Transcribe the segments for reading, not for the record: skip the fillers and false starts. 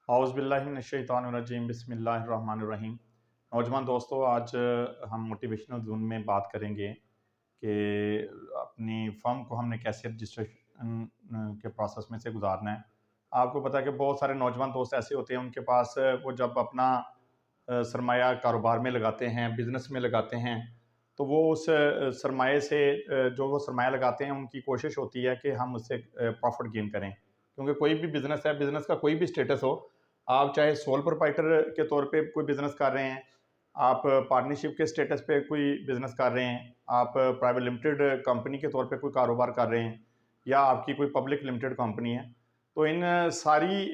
औज़ुबिल्लाहिमिनश्शैतानिर्रजीम बिस्मिल्लाहिर्रहमानिर्रहीम। नौजवान दोस्तों, आज हम मोटिवेशनल ज़ोन में बात करेंगे कि अपनी फ़र्म को हमने कैसे रजिस्ट्रेशन के प्रोसेस में से गुजारना है। आपको पता है कि बहुत सारे नौजवान दोस्त ऐसे होते हैं, उनके पास वो जब अपना सरमाया कारोबार में लगाते हैं, बिज़नेस में लगाते हैं, तो वो उस सरमाए से जो वो सरमाया लगाते हैं, उनकी कोशिश होती है कि हम उससे प्रॉफ़िट गेन करें। क्योंकि कोई भी बिज़नेस है, बिज़नेस का कोई भी स्टेटस हो, आप चाहे सोल प्रोप्राइटर के तौर पे कोई बिज़नेस कर रहे हैं, आप पार्टनरशिप के स्टेटस पे कोई बिज़नेस कर रहे हैं, आप प्राइवेट लिमिटेड कंपनी के तौर पे कोई कारोबार कर रहे हैं, या आपकी कोई पब्लिक लिमिटेड कंपनी है। तो इन सारी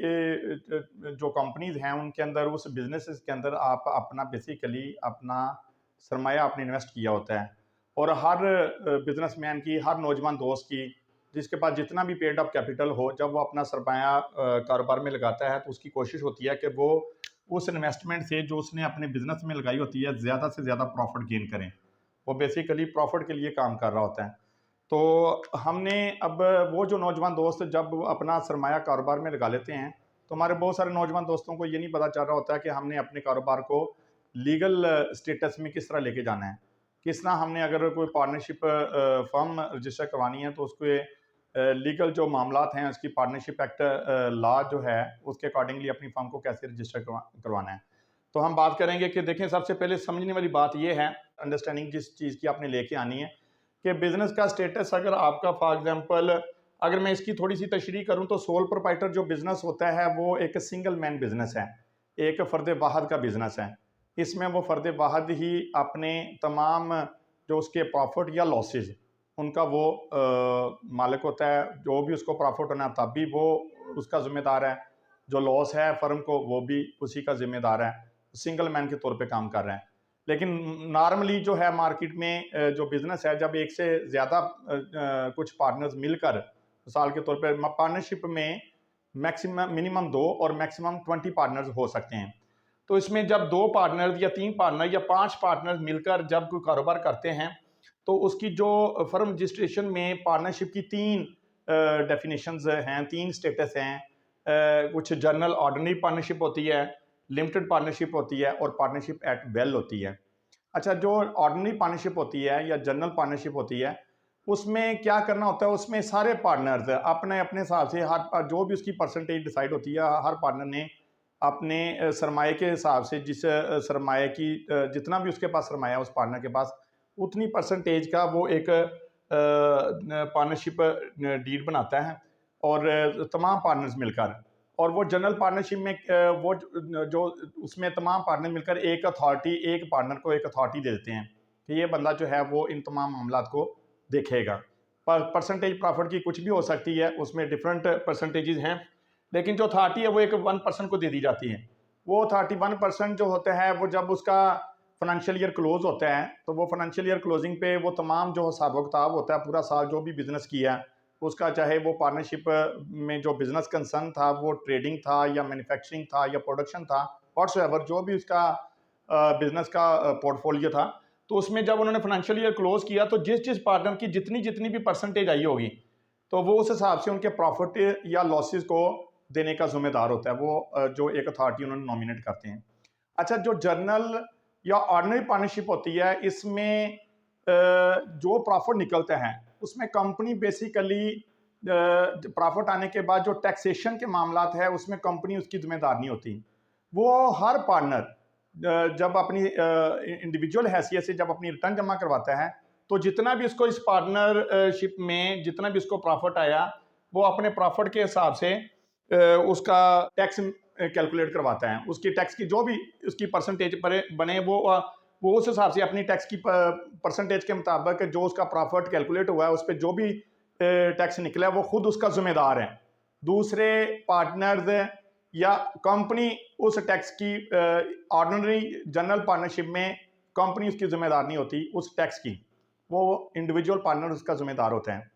जो कंपनीज़ हैं, उनके अंदर, उस बिज़नेसेस के अंदर आप अपना बेसिकली अपना सरमाया आपने इन्वेस्ट किया होता है। और हर बिज़नेसमैन की, हर नौजवान दोस्त की, जिसके पास जितना भी पेड अप कैपिटल हो, जब वो अपना सरमाया कारोबार में लगाता है, तो उसकी कोशिश होती है कि वो उस इन्वेस्टमेंट से जो उसने अपने बिज़नेस में लगाई होती है, ज़्यादा से ज़्यादा प्रॉफ़िट गेन करें। वो बेसिकली प्रॉफ़िट के लिए काम कर रहा होता है। तो हमने अब वो जो नौजवान दोस्त जब अपना सरमाया कारोबार में लगा लेते हैं, तो हमारे बहुत सारे नौजवान दोस्तों को ये नहीं पता चल रहा होता है कि हमने अपने कारोबार को लीगल स्टेटस में किस तरह लेके जाना है। किस तरह हमने, अगर कोई पार्टनरशिप फ़र्म रजिस्टर करवानी है, तो उसके लीगल जो मामलात हैं, उसकी पार्टनरशिप एक्ट लॉ जो है, उसके अकॉर्डिंगली अपनी फ़र्म को कैसे रजिस्टर करवाना है। तो हम बात करेंगे कि देखें, सबसे पहले समझने वाली बात ये है, अंडरस्टैंडिंग जिस चीज़ की आपने लेके आनी है, कि बिज़नेस का स्टेटस अगर आपका, फॉर एग्ज़ाम्पल, अगर मैं इसकी थोड़ी-सी तशरीह करूँ, तो सोल प्रोप्राइटर जो बिज़नेस होता है, वो एक सिंगल मैन बिज़नेस है, एक फ़र्द वाहिद का बिज़नेस है। इसमें वो फ़र्द वाहिद ही अपने तमाम जो उसके प्रॉफ़िट या लॉसेस, उनका वो मालिक होता है। जो भी उसको प्रॉफ़िट होना है, तब भी वो उसका ज़िम्मेदार है। जो लॉस है फ़र्म को, वो भी उसी का ज़िम्मेदार है। सिंगल मैन के तौर पे काम कर रहा है। लेकिन नॉर्मली जो है मार्केट में जो बिज़नेस है, जब एक से ज़्यादा कुछ पार्टनर्स मिलकर, मिसाल के तौर पे पार्टनरशिप में मैक्सिमम मिनिमम 2 और मैक्सिमम 20 पार्टनर्स हो सकते हैं। तो इसमें जब 2 पार्टनर्स या 3 पार्टनर या 5 पार्टनर्स मिलकर जब कोई कारोबार करते हैं, तो उसकी जो फर्म रजिस्ट्रेशन में पार्टनरशिप की 3 डेफिनेशंस हैं, 3 स्टेटस हैं। कुछ जनरल ऑर्डिनरी पार्टनरशिप होती है, लिमिटेड पार्टनरशिप होती है, और पार्टनरशिप एट वेल होती है। अच्छा, जो ऑर्डिनरी पार्टनरशिप होती है या जनरल पार्टनरशिप होती है, उसमें क्या करना होता है, उसमें सारे पार्टनर्स अपने अपने हिसाब से, हर जो भी उसकी परसेंटेज डिसाइड होती है, हर पार्टनर ने अपने सरमाए के हिसाब से, जिस सरमाए की जितना भी उसके पास सरमाया है उस पार्टनर के पास, उतनी परसेंटेज का वो एक पार्टनरशिप डीड बनाता है, और तमाम पार्टनर्स मिलकर। और वो जनरल पार्टनरशिप में वो जो उसमें तमाम पार्टनर मिलकर एक अथॉरिटी, एक पार्टनर को एक अथॉरिटी दे देते हैं कि ये बंदा जो है वो इन तमाम मामलात को देखेगा। परसेंटेज प्रॉफिट की कुछ भी हो सकती है, उसमें डिफरेंट परसेंटेजेस हैं, लेकिन जो अथॉरिटी है वो एक 1% को दे दी जाती है। वो अथॉरिटी 1% जो होता है, वो जब उसका फाइनेंशियल ईयर क्लोज होता है, तो वो फाइनेंशियल ईयर क्लोजिंग पे वो तमाम जो हिसाब किताब होता है, पूरा साल जो भी बिज़नेस किया है उसका, चाहे वो पार्टनरशिप में जो बिज़नेस कंसर्न था, वो ट्रेडिंग था या मैन्युफैक्चरिंग था या प्रोडक्शन था, व्हाट्सएवर जो भी उसका बिज़नेस का पोर्टफोलियो था, तो उसमें जब उन्होंने फाइनेंशियल ईयर क्लोज किया, तो जिस जिस पार्टनर की जितनी जितनी भी परसेंटेज आई होगी, तो वो उस हिसाब से उनके प्रॉफिट या लॉसेस को देने का जिम्मेदार होता है। वो जो एक अथॉरिटी उन्होंने नॉमिनेट करते हैं। अच्छा, जो जर्नल या ऑर्डिनरी पार्टनरशिप होती है, इसमें जो प्रॉफिट निकलता है, उसमें कंपनी बेसिकली प्रॉफिट आने के बाद जो टैक्सेशन के मामलात है, उसमें कंपनी उसकी जिम्मेदार नहीं होती। वो हर पार्टनर जब अपनी इंडिविजुअल हैसियत से जब अपनी रिटर्न जमा करवाता है, तो जितना भी उसको इस पार्टनरशिप में जितना भी उसको प्रॉफिट आया, वो अपने प्रॉफिट के हिसाब से उसका टैक्स कैलकुलेट करवाता है। उसकी टैक्स की जो भी उसकी परसेंटेज पर बने, वो उस हिसाब से अपनी टैक्स की परसेंटेज के मुताबिक जो उसका प्रॉफिट कैलकुलेट हुआ है, उस पर जो भी टैक्स निकला है, वो खुद उसका जिम्मेदार है। दूसरे पार्टनर्स या कंपनी उस टैक्स की ऑर्डिनरी जनरल पार्टनरशिप में कंपनी उसकी जिम्मेदार नहीं होती उस टैक्स की, वो इंडिविजुअल पार्टनर उसका जिम्मेदार होता है।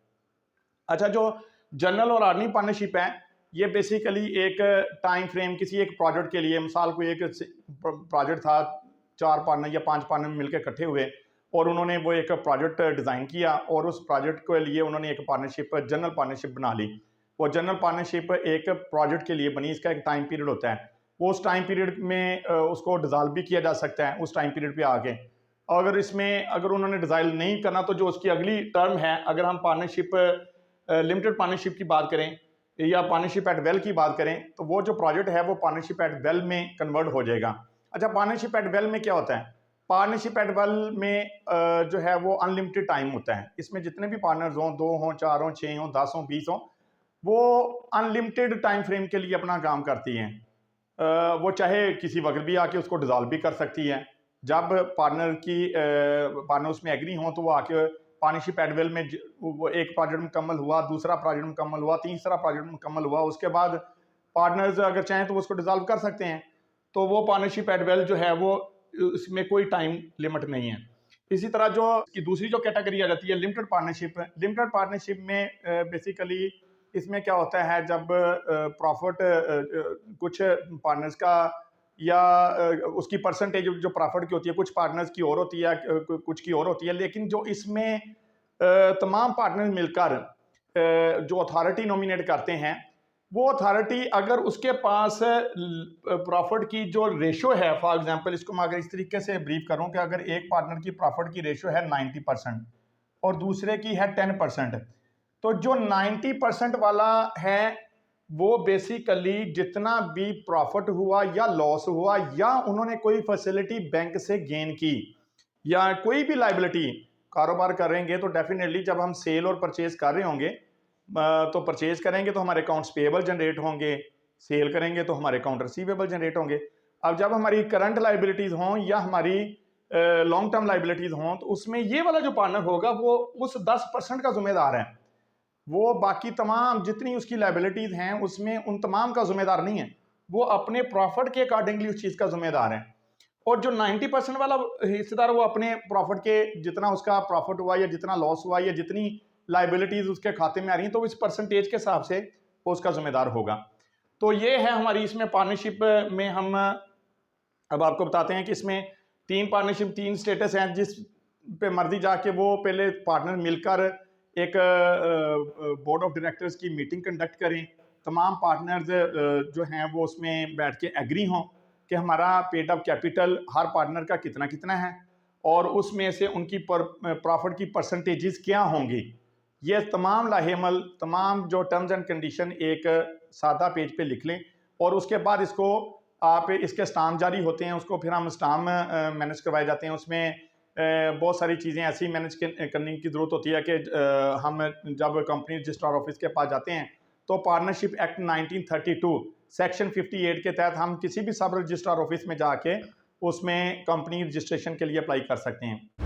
अच्छा, जो जनरल और ऑर्डिनरी पार्टनरशिप है, ये बेसिकली एक टाइम फ्रेम, किसी एक प्रोजेक्ट के लिए, मिसाल कोई एक प्रोजेक्ट था, 4 पार्टनर या 5 पार्टनर मिलकर इकट्ठे हुए और उन्होंने वो एक प्रोजेक्ट डिज़ाइन किया, और उस प्रोजेक्ट के लिए उन्होंने एक पार्टनरशिप, जनरल पार्टनरशिप बना ली। वो जनरल पार्टनरशिप एक प्रोजेक्ट के लिए बनी, इसका एक टाइम पीरियड होता है, वो उस टाइम पीरियड में उसको डिज़ाल्व भी किया जा सकता है उस टाइम पीरियड पे आके। अगर इसमें अगर उन्होंने डिज़ाल्व नहीं करना तो जो उसकी अगली टर्म है, अगर हम पार्टनरशिप लिमिटेड पार्टनरशिप की बात करें या पार्टनरशिप एट वेल की बात करें, तो वो जो प्रोजेक्ट है वो पार्टनरशिप एट वेल में कन्वर्ट हो जाएगा। अच्छा, पार्टनरशिप एट वेल में क्या होता है? पार्टनरशिप एट वेल में जो है वो अनलिमिटेड टाइम होता है। इसमें जितने भी पार्टनर्स हों, 2 हों, 4 हों, 6 हों, 10 हों, 20 हों, वो अनलिमिटेड टाइम फ्रेम के लिए अपना काम करती हैं। वो चाहे किसी वक्त भी आके उसको डिज़ॉल्व भी कर सकती है। जब पार्टनर उसमें एग्री हों तो वो आके पार्टनरशिप एट विल में वो एक प्रोजेक्ट मुकम्मल हुआ, दूसरा प्रोजेक्ट मुकम्मल हुआ, तीसरा प्रोजेक्ट मुकम्मल हुआ, उसके बाद पार्टनर्स अगर चाहें तो उसको डिज़ॉल्व कर सकते हैं। तो वो पार्टनरशिप एट विल जो है वो इसमें कोई टाइम लिमिट नहीं है। इसी तरह जो की दूसरी जो कैटेगरी आ जाती है लिमिटेड पार्टनरशिप। लिमिटेड पार्टनरशिप में बेसिकली इसमें क्या होता है, जब प्रॉफिट कुछ पार्टनर्स का या उसकी परसेंटेज जो प्रॉफिट की होती है कुछ पार्टनर्स की और होती है, कुछ की और होती है, लेकिन जो इसमें तमाम पार्टनर मिलकर जो अथॉरिटी नॉमिनेट करते हैं, वो अथॉरिटी अगर उसके पास प्रॉफिट की जो रेशो है, फॉर एग्जांपल इसको मैं अगर इस तरीके से ब्रीफ करूं कि अगर एक पार्टनर की प्रॉफिट की रेशो है 90% और दूसरे की है 10%, तो जो 90% वाला है वो बेसिकली जितना भी प्रॉफिट हुआ या लॉस हुआ या उन्होंने कोई फैसिलिटी बैंक से गेन की या कोई भी लाइबिलिटी कारोबार करेंगे, तो डेफिनेटली जब हम सेल और परचेज कर रहे होंगे तो परचेज करेंगे तो हमारे अकाउंट्स पेएबल जनरेट होंगे, सेल करेंगे तो हमारे अकाउंट रिसीवेबल जनरेट होंगे। अब जब हमारी करंट लाइबिलिटीज हों या हमारी लॉन्ग टर्म लाइबिलिटीज हों, तो उसमें ये वाला जो पार्टनर होगा वो उस 10% का जिम्मेदार है। वो बाकी तमाम जितनी उसकी लाइबिलिटीज हैं उसमें उन तमाम का जिम्मेदार नहीं है, वो अपने प्रॉफिट के अकॉर्डिंगली उस चीज़ का जिम्मेदार है। और जो 90% वाला हिस्सेदार वो अपने प्रॉफिट के जितना उसका प्रॉफिट हुआ या जितना लॉस हुआ या जितनी लाइबिलिटीज उसके खाते में आ रही हैं, तो इस परसेंटेज के हिसाब से वो उसका जिम्मेदार होगा। तो ये है हमारी इसमें पार्टनरशिप में। हम अब आपको बताते हैं कि इसमें 3 पार्टनरशिप 3 स्टेटस हैं, जिस पे मर्जी जाके वो पहले पार्टनर मिलकर एक बोर्ड ऑफ डायरेक्टर्स की मीटिंग कंडक्ट करें, तमाम पार्टनर्स जो हैं वो उसमें बैठ के एग्री हों कि हमारा पेड अप कैपिटल हर पार्टनर का कितना कितना है और उसमें से उनकी प्रॉफिट की परसेंटेजेस क्या होंगी। ये तमाम लाहेमल, तमाम जो टर्म्स एंड कंडीशन एक सादा पेज पे लिख लें और उसके बाद इसको आप इसके स्टाम्प जारी होते हैं, उसको फिर हम स्टाम्प मैनेज करवाए जाते हैं। उसमें बहुत सारी चीज़ें ऐसी मैनेज करने की ज़रूरत होती है कि हम जब कंपनी रजिस्ट्रार ऑफिस के पास जाते हैं तो पार्टनरशिप एक्ट 1932 सेक्शन 58 के तहत हम किसी भी सब रजिस्ट्रार ऑफिस में जाके उसमें कंपनी रजिस्ट्रेशन के लिए अप्लाई कर सकते हैं।